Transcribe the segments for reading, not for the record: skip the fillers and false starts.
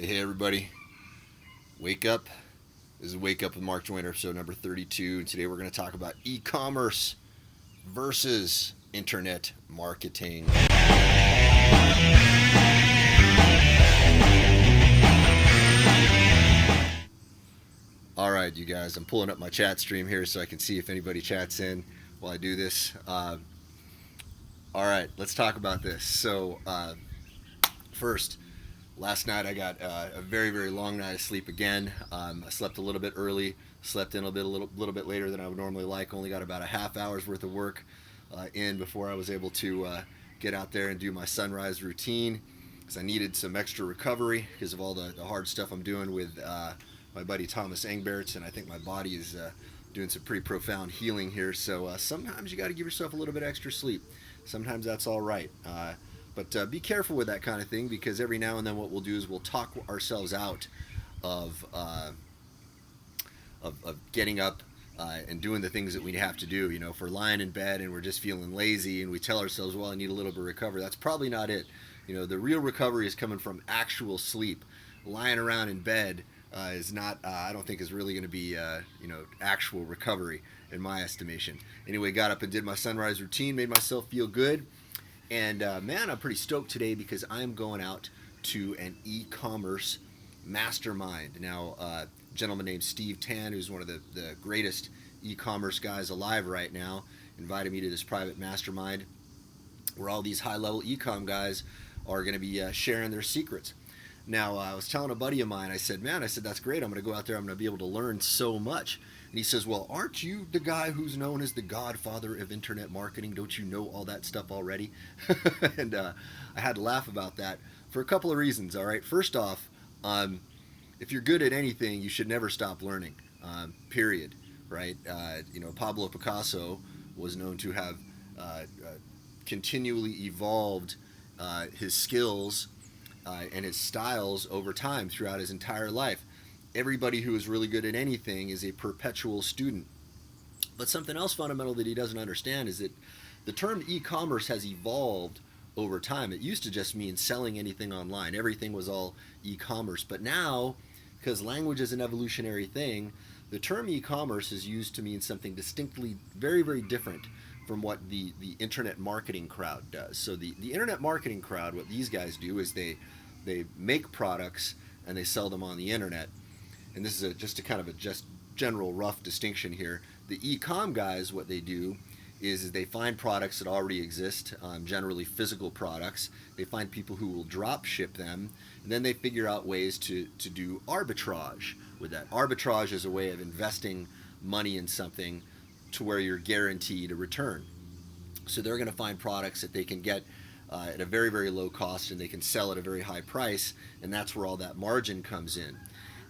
Hey everybody, wake up. This is Wake Up with Mark Joyner, episode number 32. Today we're going to talk about e-commerce versus internet marketing. All right, you guys, I'm pulling up my chat stream here so I can see if anybody chats in while I do this. All right, let's talk about this. First, last night I got a very, very long night of sleep again. I slept a little bit early, slept in a little bit later than I would normally like. Only got about a half hour's worth of work in before I was able to get out there and do my sunrise routine, because I needed some extra recovery because of all the hard stuff I'm doing with my buddy Thomas Engberts, and I think my body is doing some pretty profound healing here. So sometimes you got to give yourself a little bit extra sleep. Sometimes that's all right. But be careful with that kind of thing, because every now and then what we'll do is we'll talk ourselves out of getting up and doing the things that we have to do. You know, if we're lying in bed and we're just feeling lazy and we tell ourselves, well, I need a little bit of recovery, that's probably not it. You know, the real recovery is coming from actual sleep. Lying around in bed is not, I don't think is really going to be, actual recovery in my estimation. Anyway, got up and did my sunrise routine, made myself feel good. And man, I'm pretty stoked today because I'm going out to an e-commerce mastermind. Now, a gentleman named Steve Tan, who's one of the greatest e-commerce guys alive right now, invited me to this private mastermind where all these high-level e-com guys are going to be sharing their secrets. Now, I was telling a buddy of mine, I said, that's great. I'm going to go out there. I'm going to be able to learn so much. And he says, well, aren't you the guy who's known as the godfather of internet marketing? Don't you know all that stuff already? And I had to laugh about that for a couple of reasons, all right? First off, if you're good at anything, you should never stop learning, period, right? Pablo Picasso was known to have continually evolved his skills and his styles over time throughout his entire life. Everybody who is really good at anything is a perpetual student. But something else fundamental that he doesn't understand is that the term e-commerce has evolved over time. It used to just mean selling anything online. Everything was all e-commerce. But now, because language is an evolutionary thing, the term e-commerce is used to mean something distinctly very, very different from what the internet marketing crowd does. So the internet marketing crowd, what these guys do is they make products and they sell them on the internet. And this is just a general rough distinction here. The e-com guys, what they do is they find products that already exist, generally physical products. They find people who will drop ship them, and then they figure out ways to do arbitrage with that. Arbitrage is a way of investing money in something to where you're guaranteed a return. So they're going to find products that they can get at a very, very low cost, and they can sell at a very high price, and that's where all that margin comes in.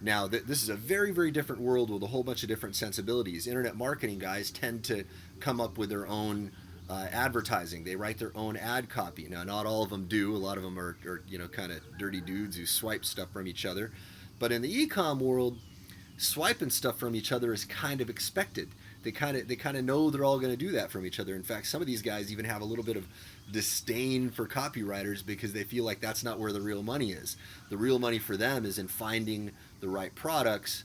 Now, this is a very, very different world with a whole bunch of different sensibilities. Internet marketing guys tend to come up with their own advertising. They write their own ad copy. Now, not all of them do. A lot of them are kind of dirty dudes who swipe stuff from each other. But in the e-com world, swiping stuff from each other is kind of expected. They kind of know they're all going to do that from each other. In fact, some of these guys even have a little bit of disdain for copywriters because they feel like that's not where the real money is. The real money for them is in finding the right products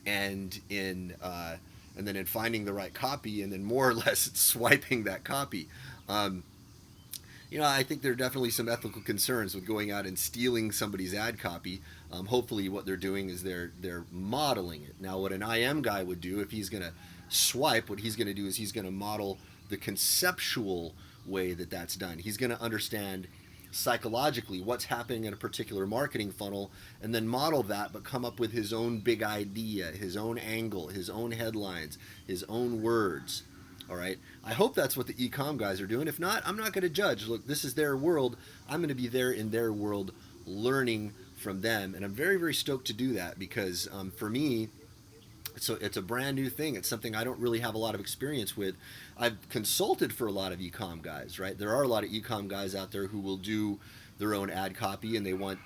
and then in finding the right copy, and then more or less swiping that copy. I think there are definitely some ethical concerns with going out and stealing somebody's ad copy. Hopefully what they're doing is they're modeling it. Now, what an IM guy would do if he's going to swipe, what he's going to do is he's going to model the conceptual way that that's done. He's going to understand psychologically what's happening in a particular marketing funnel, and then model that, but come up with his own big idea, his own angle, his own headlines, his own words. All right. I hope that's what the e-com guys are doing. If not, I'm not going to judge. Look, this is their world. I'm going to be there in their world, learning from them, and I'm very, very stoked to do that because for me, it's a brand new thing. It's something I don't really have a lot of experience with. I've consulted for a lot of e-com guys, right? There are a lot of e-com guys out there who will do their own ad copy, and they want,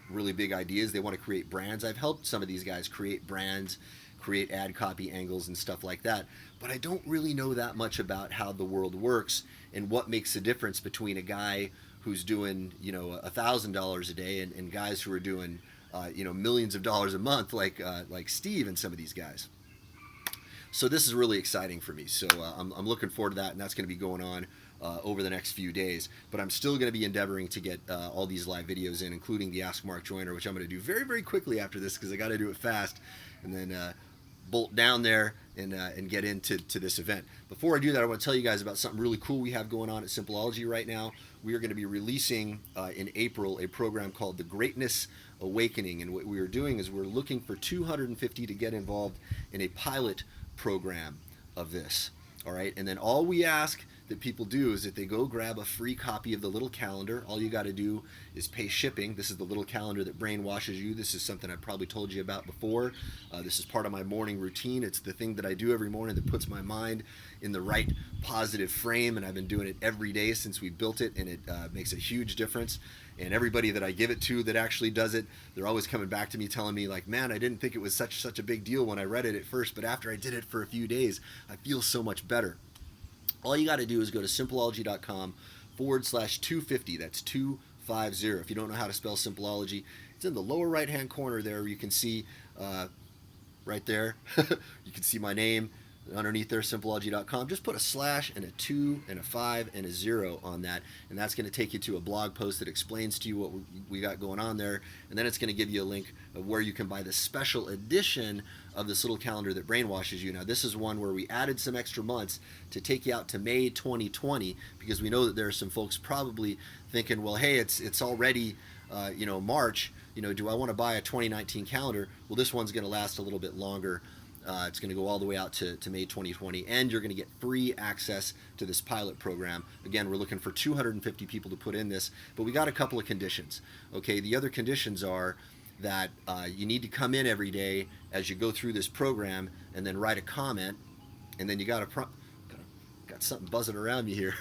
really big ideas. They want to create brands. I've helped some of these guys create brands, create ad copy angles and stuff like that. But I don't really know that much about how the world works and what makes a difference between a guy who's doing, $1,000 a day and guys who are doing millions of dollars a month like Steve and some of these guys. So this is really exciting for me. So I'm looking forward to that, and that's going to be going on over the next few days. But I'm still going to be endeavoring to get all these live videos in, including the Ask Mark Joyner, which I'm going to do very, very quickly after this because I got to do it fast, and then bolt down there and get into this event. Before I do that, I want to tell you guys about something really cool we have going on at Simpleology right now. We are going to be releasing in April a program called the Greatness Awakening, and what we are doing is we're looking for 250 to get involved in a pilot program of this. All right, and then all we ask that people do is that they go grab a free copy of the little calendar. All you got to do is pay shipping. This is the little calendar that brainwashes you. This is something I've probably told you about before. This is part of my morning routine. It's the thing that I do every morning that puts my mind in the right positive frame, and I've been doing it every day since we built it, and it makes a huge difference. And everybody that I give it to that actually does it, they're always coming back to me telling me like, man, I didn't think it was such a big deal when I read it at first, but after I did it for a few days, I feel so much better. All you got to do is go to simpleology.com/250. That's 250. If you don't know how to spell Simpleology, it's in the lower right-hand corner there. You can see right there, you can see my name. Underneath there, simpleology.com, just put a slash and a 2 and a 5 and a 0 on that, and that's going to take you to a blog post that explains to you what we got going on there, and then it's going to give you a link of where you can buy the special edition of this little calendar that brainwashes you. Now, this is one where we added some extra months to take you out to May 2020, because we know that there are some folks probably thinking, well, hey, it's already March. Do I want to buy a 2019 calendar? Well, this one's going to last a little bit longer. It's going to go all the way out to May 2020, and you're going to get free access to this pilot program. Again, we're looking for 250 people to put in this, but we got a couple of conditions. Okay, the other conditions are that you need to come in every day as you go through this program and then write a comment, and then you got something buzzing around me here.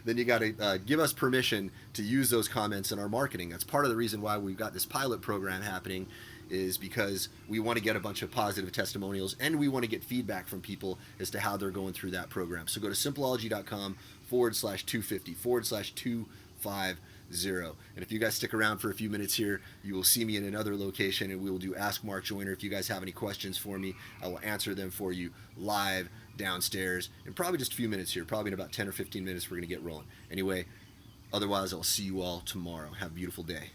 Then you got to give us permission to use those comments in our marketing. That's part of the reason why we've got this pilot program happening, is because we want to get a bunch of positive testimonials, and we want to get feedback from people as to how they're going through that program. So go to simpleology.com/250/250. And if you guys stick around for a few minutes here, you will see me in another location, and we will do Ask Mark Joyner. If you guys have any questions for me, I will answer them for you live downstairs in probably just a few minutes here. Probably in about 10 or 15 minutes we're going to get rolling. Anyway, otherwise I'll see you all tomorrow. Have a beautiful day.